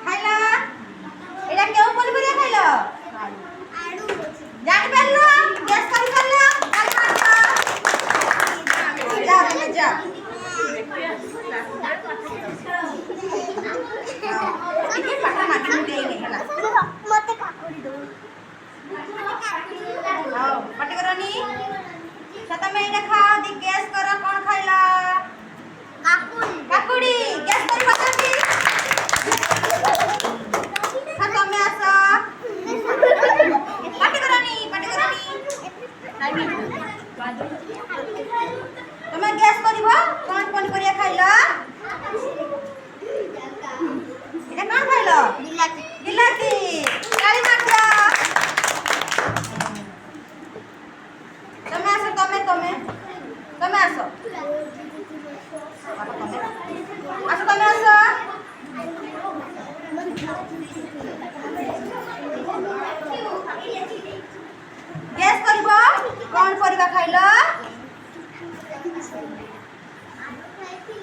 খাইলা এটা কেউ পনিপরিয়া খাইলো জানি পারলো গ্যাস করে ফেললো যা তুমি যা ଟିକେ ପାଠ ମାଗି ଦେଇନି ହେଲା ମତେ କାକୁଡି ଦଉ ହଉ ପାଟି କରନି ସେ ତମେ ଏଇଟା ଖାଅ ଦି ଗ୍ୟାସ୍ କର କଣ ଖାଇଲା କାକୁଡି ଗ୍ୟାସ୍ କରି ପକାନ୍ତି ହଁ ତମେ ଆସ ପାଟି କରନି ତମେ ଗ୍ୟାସ୍ କରିବ କଣ ପନିପରିବା ଖାଇଲ এটা কଣ খাইল বিলাতি কালি মাত্র তুমি আসো তুমি আসো আসো তুমি আসো গ্যাস করব কোন পরিবা খাইল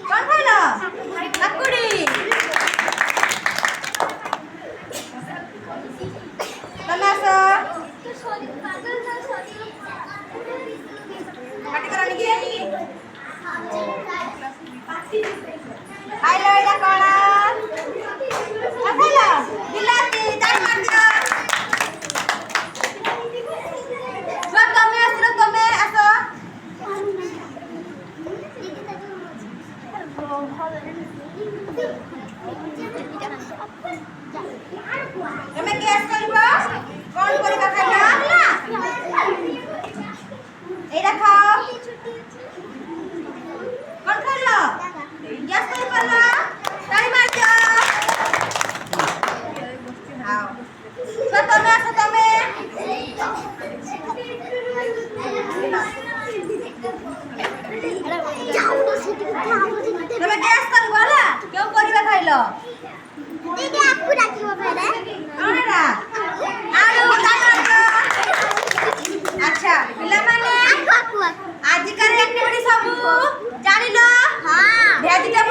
কোন খাইল কাকুড়ি তুমি আসো পাটি করনি কি খাইল এটা কোন খাইল বিলাতি তাই মার দিও তুমি আসলো তুমি আসো তুমি গ্যাস করব কোন পরিবা খাইলা এইটা খাও কোন খাইলা গ্যাস করে ফেললা তাই মার দিও আও তো তুমি আসো তুমি তুমি গ্যাস করব না কেউ পরিবা খাইলো দিদি আপু ডাকিব ফেরে কোন এটা আলু টমেটো আচ্ছা পিলামানে আপু আজিকার অ্যাক্টিভিটি সব জানিল হ্যাঁ ভেজিটেবল